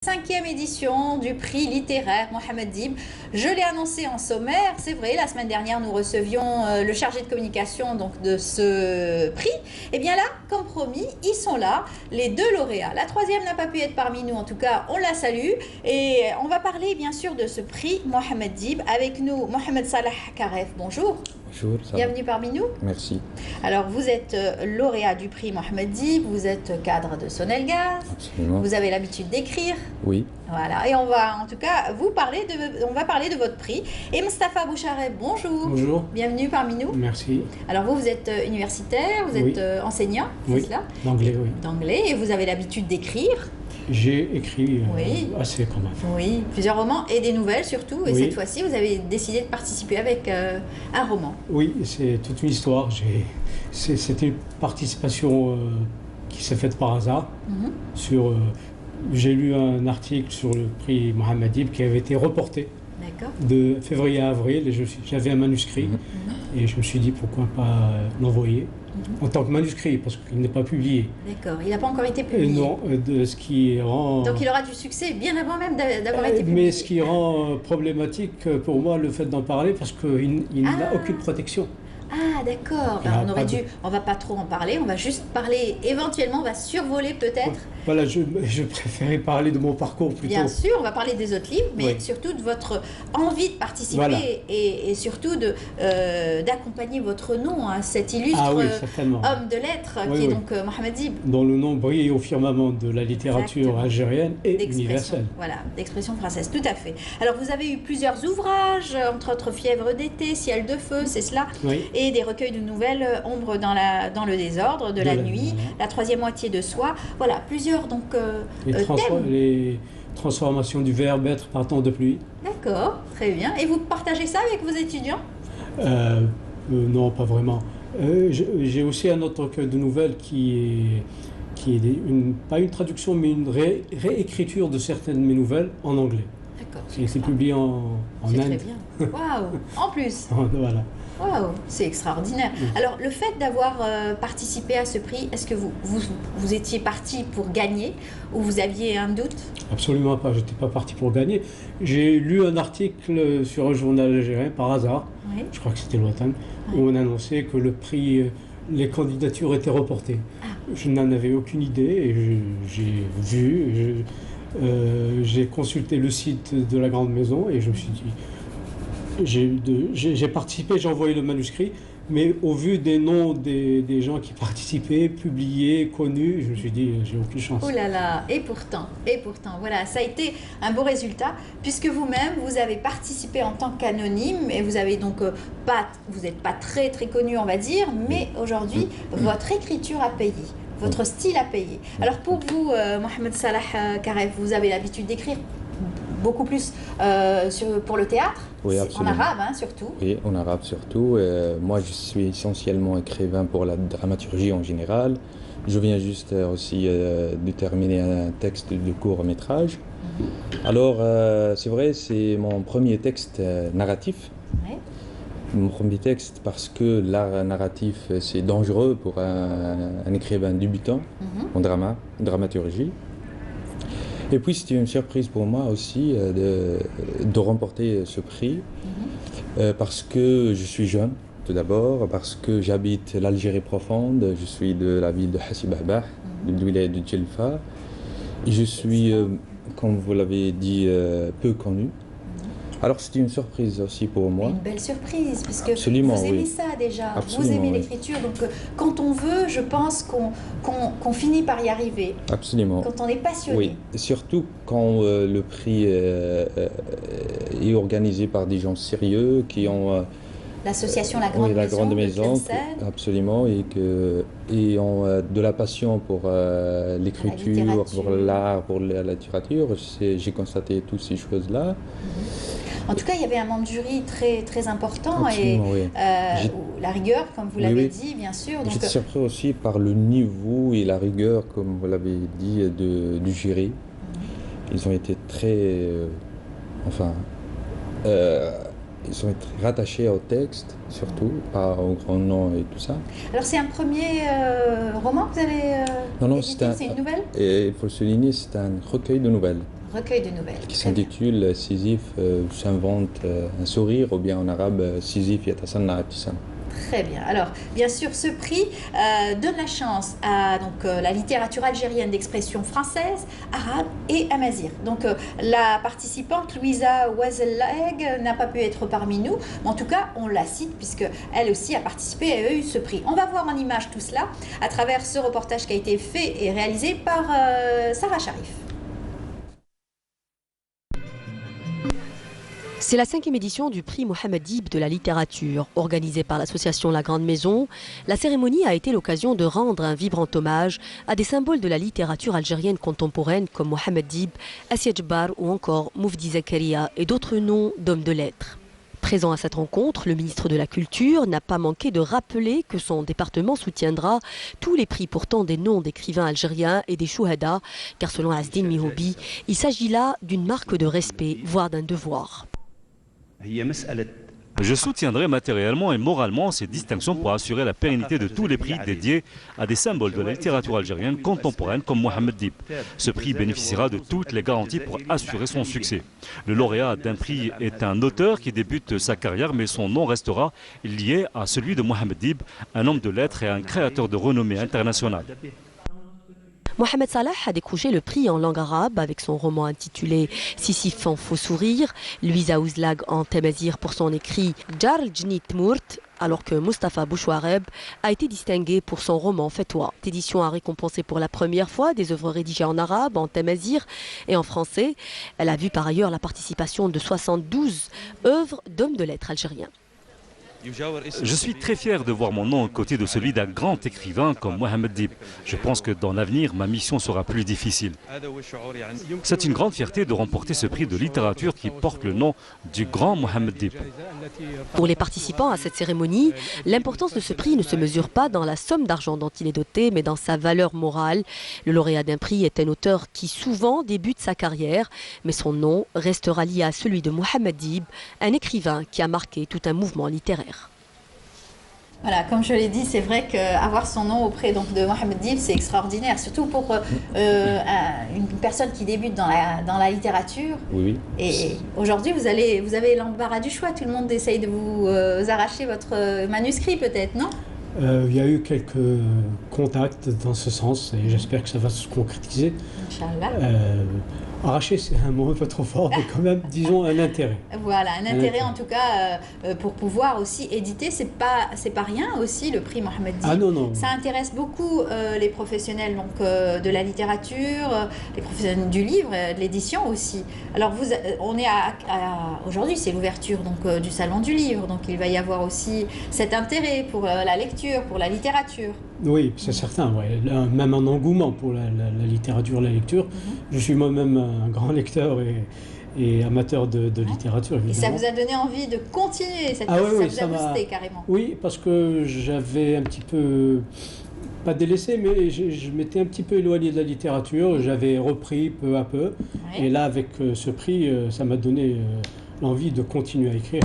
Cinquième édition du prix littéraire Mohamed Dib. Je l'ai annoncé en sommaire, c'est vrai, la semaine dernière nous recevions le chargé de communication donc, de ce prix. Et bien là, comme promis, ils sont là, les deux lauréats. La troisième n'a pas pu être parmi nous, en tout cas on la salue. Et on va parler bien sûr de ce prix Mohamed Dib. Avec nous, Mohamed Salah Karef, bonjour. Bonjour, bienvenue parmi nous. Merci. Alors vous êtes lauréat du prix Mohamed Dib, vous êtes cadre de Sonelgaz. Absolument. Vous avez l'habitude d'écrire. Oui. Voilà, et on va en tout cas on va parler de votre prix. Et Moustapha Bouchareb, bonjour. Bonjour. Bienvenue parmi nous. Merci. Alors vous êtes universitaire, vous êtes enseignant, c'est cela? D'anglais, oui. D'anglais, et vous avez l'habitude d'écrire. J'ai écrit assez quand même. Oui, plusieurs romans et des nouvelles surtout. Et Oui. cette fois-ci, vous avez décidé de participer avec un roman. Oui, c'est toute une histoire. C'était une participation qui s'est faite par hasard. J'ai lu un article sur le prix Mohamed Dib qui avait été reporté de février à avril. Et j'avais un manuscrit et je me suis dit pourquoi pas l'envoyer. En tant que manuscrit, parce qu'il n'est pas publié. D'accord, il n'a pas encore été publié. Non, de ce qui rend... Donc il aura du succès bien avant même d'avoir été publié. Mais ce qui rend problématique pour moi le fait d'en parler, parce qu'il n'a aucune protection. Ah d'accord, on va pas trop en parler, on va juste parler, éventuellement on va survoler peut-être. Voilà, je préférais parler de mon parcours plutôt. Bien sûr, on va parler des autres livres, mais surtout de votre envie de participer et surtout d'accompagner votre nom, hein, cet illustre homme de lettres qui est donc Mohamed Dib. Dont le nom brille au firmament de la littérature algérienne et universelle. Voilà, d'expression française, tout à fait. Alors vous avez eu plusieurs ouvrages, entre autres Fièvre d'été, Ciel de feu, c'est cela, et des recueils de nouvelles, Ombre dans le désordre, de la nuit, La troisième moitié de soi, voilà, plusieurs donc les transformations du verbe être par temps de pluie. D'accord, très bien. Et vous partagez ça avec vos étudiants? Non, pas vraiment. J'ai aussi un autre recueil de nouvelles qui est pas une traduction, mais une réécriture de certaines de mes nouvelles en anglais. D'accord. C'est publié en Inde. C'est très bien. Waouh. En plus. Voilà. Waouh, c'est extraordinaire. Alors, le fait d'avoir participé à ce prix, est-ce que vous étiez parti pour gagner ou vous aviez un doute? Absolument pas, je n'étais pas parti pour gagner. J'ai lu un article sur un journal algérien par hasard, je crois que c'était l'Ouatan, où on annonçait que le prix, les candidatures étaient reportées. Je n'en avais aucune idée et j'ai vu, j'ai consulté le site de la Grande Maison et je me suis dit... J'ai participé, j'ai envoyé le manuscrit, mais au vu des noms des gens qui participaient, publiés, connus, je me suis dit, j'ai aucune chance. Oh là là, et pourtant, voilà, ça a été un beau résultat, puisque vous-même, vous avez participé en tant qu'anonyme, et vous avez donc vous n'êtes pas très très connu, on va dire, mais aujourd'hui, votre écriture a payé. Votre style a payé. Alors pour vous, Mohamed Salah Karef, vous avez l'habitude d'écrire beaucoup plus pour le théâtre, en arabe surtout. Oui, en arabe surtout. Moi, je suis essentiellement écrivain pour la dramaturgie en général. Je viens juste aussi de terminer un texte de court métrage. Alors, c'est vrai, c'est mon premier texte narratif. Mon premier texte parce que l'art narratif, c'est dangereux pour un écrivain débutant en dramaturgie. Et puis c'était une surprise pour moi aussi de remporter ce prix parce que je suis jeune tout d'abord, parce que j'habite l'Algérie profonde, je suis de la ville de Hassi Bahbah, de wilaya de Djelfa, et je suis, comme vous l'avez dit, peu connu. Alors c'était une surprise aussi pour moi. Une belle surprise, parce que Absolument, vous aimez ça déjà, Absolument, vous aimez l'écriture, donc quand on veut, je pense qu'on finit par y arriver. Absolument. Quand on est passionné. Oui, et surtout quand le prix est organisé par des gens sérieux qui ont... L'association La Grande la Grande Maison, absolument, et ont de la passion pour l'écriture, pour l'art, pour la littérature. J'ai constaté toutes ces choses-là. En tout cas, il y avait un membre de jury très, très important. Absolument, et la rigueur, comme vous l'avez dit, bien sûr. J'étais surpris aussi par le niveau et la rigueur, comme vous l'avez dit, du jury. Ils ont été très... ils sont rattachés au texte, surtout, pas au grand nom et tout ça. Alors c'est un premier roman que vous avez édité, c'est une nouvelle? Et il faut le souligner, c'est un recueil de nouvelles. Recueil de nouvelles. qui s'intitule Sisyphe s'invente un sourire, ou bien en arabe Sisyphe yatasanna ibtisam. Très bien. Alors, bien sûr, ce prix donne la chance à la littérature algérienne d'expression française, arabe et amazigh. Donc, la participante Louisa Ouazellag n'a pas pu être parmi nous, mais en tout cas, on la cite puisqu'elle aussi a participé et a eu ce prix. On va voir en image tout cela à travers ce reportage qui a été fait et réalisé par Sarah Sharif. C'est la 5e édition du prix Mohamed Dib de la littérature. Organisée par l'association La Grande Maison, la cérémonie a été l'occasion de rendre un vibrant hommage à des symboles de la littérature algérienne contemporaine comme Mohamed Dib, Assia Djebbar ou encore Moufdi Zakaria et d'autres noms d'hommes de lettres. Présent à cette rencontre, le ministre de la Culture n'a pas manqué de rappeler que son département soutiendra tous les prix portant des noms d'écrivains algériens et des chouhada, car selon Asdin Mihoubi, il s'agit là d'une marque de respect, voire d'un devoir. Je soutiendrai matériellement et moralement ces distinctions pour assurer la pérennité de tous les prix dédiés à des symboles de la littérature algérienne contemporaine comme Mohamed Dib. Ce prix bénéficiera de toutes les garanties pour assurer son succès. Le lauréat d'un prix est un auteur qui débute sa carrière, mais son nom restera lié à celui de Mohamed Dib, un homme de lettres et un créateur de renommée internationale. Mohamed Salah a décroché le prix en langue arabe avec son roman intitulé Sisyphe en faux sourire, Louisa Ouazellag en tamazight pour son écrit Jar Jnit Mourt, alors que Mustapha Bouchouareb a été distingué pour son roman Fetwa. Cette édition a récompensé pour la première fois des œuvres rédigées en arabe, en tamazight et en français. Elle a vu par ailleurs la participation de 72 œuvres d'hommes de lettres algériens. Je suis très fier de voir mon nom aux côtés de celui d'un grand écrivain comme Mohamed Dib. Je pense que dans l'avenir, ma mission sera plus difficile. C'est une grande fierté de remporter ce prix de littérature qui porte le nom du grand Mohamed Dib. Pour les participants à cette cérémonie, l'importance de ce prix ne se mesure pas dans la somme d'argent dont il est doté, mais dans sa valeur morale. Le lauréat d'un prix est un auteur qui souvent débute sa carrière, mais son nom restera lié à celui de Mohamed Dib, un écrivain qui a marqué tout un mouvement littéraire. Voilà, comme je l'ai dit, c'est vrai qu'avoir son nom auprès de Mohamed Dib, c'est extraordinaire, surtout pour une personne qui débute dans la littérature. Oui. Et aujourd'hui, vous avez l'embarras du choix. Tout le monde essaye de vous arracher votre manuscrit, peut-être, non ? Il y a eu quelques contacts dans ce sens et j'espère que ça va se concrétiser. Inch'Allah. Arracher, c'est un mot un peu trop fort, mais quand même, disons, un intérêt. Voilà, un intérêt en tout cas pour pouvoir aussi éditer. C'est pas rien aussi le prix Mohamed Dib. Ah non, non. Ça intéresse beaucoup les professionnels de la littérature, les professionnels du livre, de l'édition aussi. Alors on est aujourd'hui, c'est l'ouverture du salon du livre, donc il va y avoir aussi cet intérêt pour la lecture, pour la littérature. Oui, c'est certain, ouais. Même un engouement pour la littérature, la lecture. Je suis moi-même un grand lecteur et amateur de littérature, évidemment. Et ça vous a donné envie de continuer cette oui, ça vous a boosté carrément. Oui, parce que j'avais un petit peu, pas délaissé, mais je m'étais un petit peu éloigné de la littérature. J'avais repris peu à peu. Oui. Et là, avec ce prix, ça m'a donné l'envie de continuer à écrire.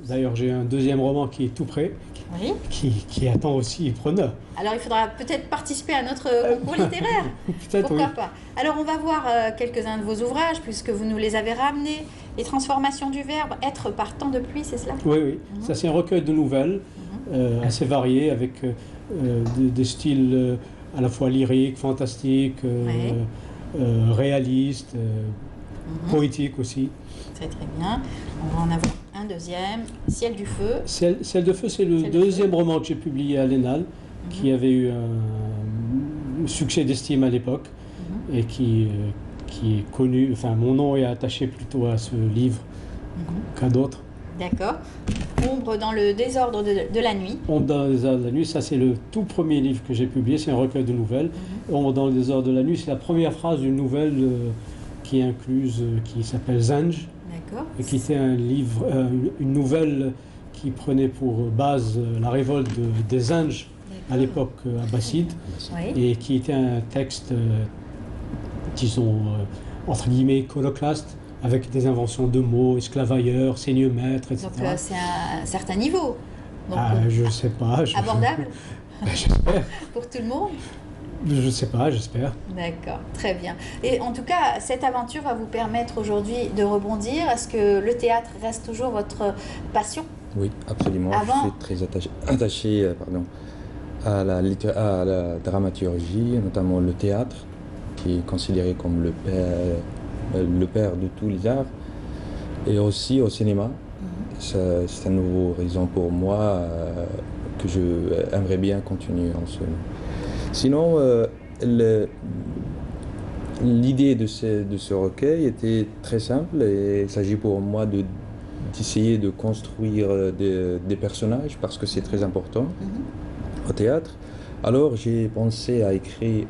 D'ailleurs, j'ai un deuxième roman qui est tout prêt. Oui. Qui attend aussi preneur. Alors il faudra peut-être participer à notre concours littéraire. Peut-être, pourquoi pas. Alors on va voir quelques-uns de vos ouvrages puisque vous nous les avez ramenés. Les transformations du verbe, être par temps de pluie, c'est cela ? Oui, oui. Ça c'est un recueil de nouvelles assez varié avec des styles à la fois lyriques, fantastiques, réalistes, poétiques aussi. Très très bien. On va en avoir un deuxième, Ciel du feu. Ciel de feu, c'est le deuxième roman que j'ai publié à l'ENAL, qui avait eu un succès d'estime à l'époque et qui est connu. Enfin, mon nom est attaché plutôt à ce livre qu'à d'autres. D'accord. Ombre dans le désordre de la nuit. Ombre dans le désordre de la nuit, ça c'est le tout premier livre que j'ai publié, c'est un recueil de nouvelles. Ombre dans le désordre de la nuit, c'est la première phrase d'une nouvelle qui est incluse, qui s'appelle Zanj. Et qui était un livre, une nouvelle qui prenait pour base la révolte des Zinj à l'époque abbasside, et qui était un texte, disons, entre guillemets, iconoclaste, avec des inventions de mots, esclavailleurs, seigneur-maître, etc. Donc c'est un certain niveau. Donc, je ne sais pas. Abordable J'espère. Pour tout le monde. Je ne sais pas, j'espère. D'accord, très bien. Et en tout cas, cette aventure va vous permettre aujourd'hui de rebondir. Est-ce que le théâtre reste toujours votre passion? Oui, absolument. Avant- Je suis très attaché à la dramaturgie, notamment le théâtre, qui est considéré comme le père de tous les arts, et aussi au cinéma. C'est un nouveau horizon pour moi que je aimerais bien continuer en ce moment. Sinon, l'idée de ce recueil était très simple et il s'agit pour moi d'essayer de construire des personnages parce que c'est très important au théâtre. Alors j'ai pensé à écrire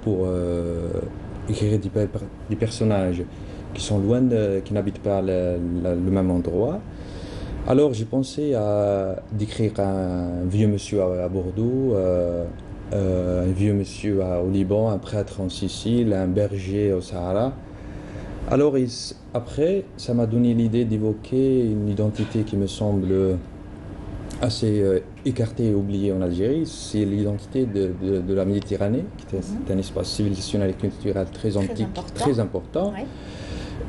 pour écrire des personnages qui sont loin, qui n'habitent pas le même endroit. Alors j'ai pensé à décrire un vieux monsieur à Bordeaux, un vieux monsieur au Liban, un prêtre en Sicile, un berger au Sahara. Alors après, ça m'a donné l'idée d'évoquer une identité qui me semble assez écartée et oubliée en Algérie. C'est l'identité de la Méditerranée, qui est un espace civilisationnel et culturel très antique, très important. Ouais.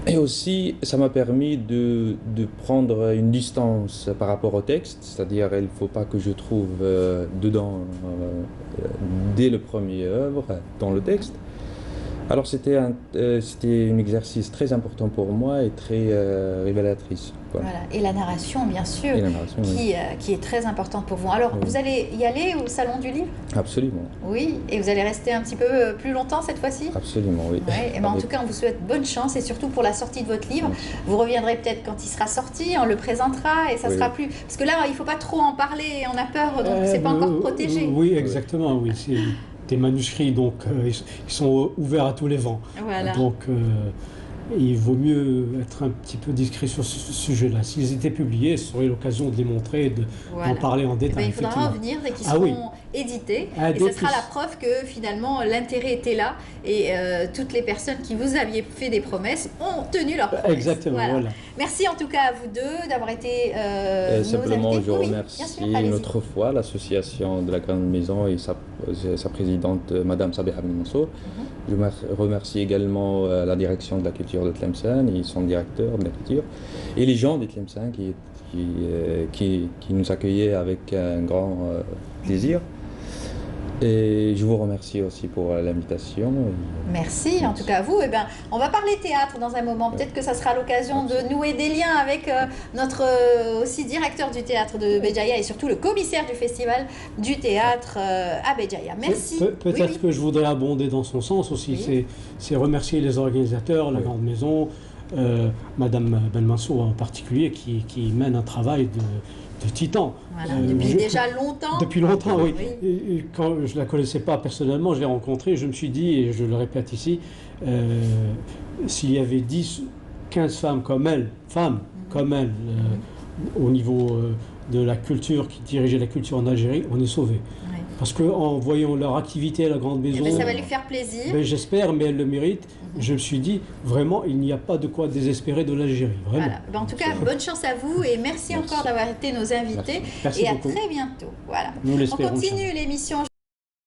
Et aussi, ça m'a permis de prendre une distance par rapport au texte, c'est-à-dire il ne faut pas que je trouve dedans, dès le premier œuvre, dans le texte. Alors c'était un exercice très important pour moi et très révélatrice. Voilà. Voilà. Et la narration, bien sûr, Et la narration, oui. qui est très importante pour vous. Alors, vous allez y aller au Salon du Livre? Absolument, Oui, et vous allez rester un petit peu plus longtemps cette fois-ci? absolument, oui. Ouais, et ben en tout cas, on vous souhaite bonne chance et surtout pour la sortie de votre livre. Vous reviendrez peut-être quand il sera sorti, on le présentera et ça sera plus... Parce que là, il ne faut pas trop en parler, on a peur, donc c'est pas encore protégé. Oui, exactement, oui. C'est des manuscrits, donc ils sont ouverts à tous les vents. Voilà. Donc il vaut mieux être un petit peu discret sur ce sujet-là. S'ils étaient publiés, ce serait l'occasion de les montrer et d'en parler en Eh détail. ben, il faudra revenir dès qu'ils seront édités et ce sera la preuve que finalement l'intérêt était là et toutes les personnes qui vous aviez fait des promesses ont tenu leurs promesses. Exactement, voilà. Merci en tout cas à vous deux d'avoir été nos simplement, invités. je Oui, remercie bien sûr, allez-y. une autre fois l'association de la Grande Maison et sa présidente, Madame Sabiha Ben Mansour. Je remercie également la direction de la culture de Tlemcen et son directeur de la culture et les gens de Tlemcen qui nous accueillaient avec un grand plaisir. Et je vous remercie aussi pour l'invitation. Merci en tout cas à vous. Eh ben, on va parler théâtre dans un moment. Peut-être que ça sera l'occasion de nouer des liens avec notre aussi directeur du théâtre de Béjaïa et surtout le commissaire du festival du théâtre à Béjaïa. Merci. Peut-être que je voudrais abonder dans son sens aussi. C'est remercier les organisateurs, la Grande Maison, Madame Ben Mansour en particulier, qui mène un travail de titan. Voilà, depuis déjà longtemps. Depuis longtemps, oui. Et quand je ne la connaissais pas personnellement, je l'ai rencontrée, je me suis dit, et je le répète ici, s'il y avait 10, 15 femmes comme elle, au niveau de la culture, qui dirigeait la culture en Algérie, on est sauvés. Oui. Parce qu'en voyant leur activité à la Grande Maison... Eh bien, ça va lui faire plaisir. J'espère, mais elle le mérite. Je me suis dit, vraiment, il n'y a pas de quoi désespérer de l'Algérie. Vraiment. Voilà. Ben, en tout cas, bonne chance à vous et merci encore d'avoir été nos invités. Merci et beaucoup. à très bientôt. Voilà. Nous On l'espérons. continue l'émission.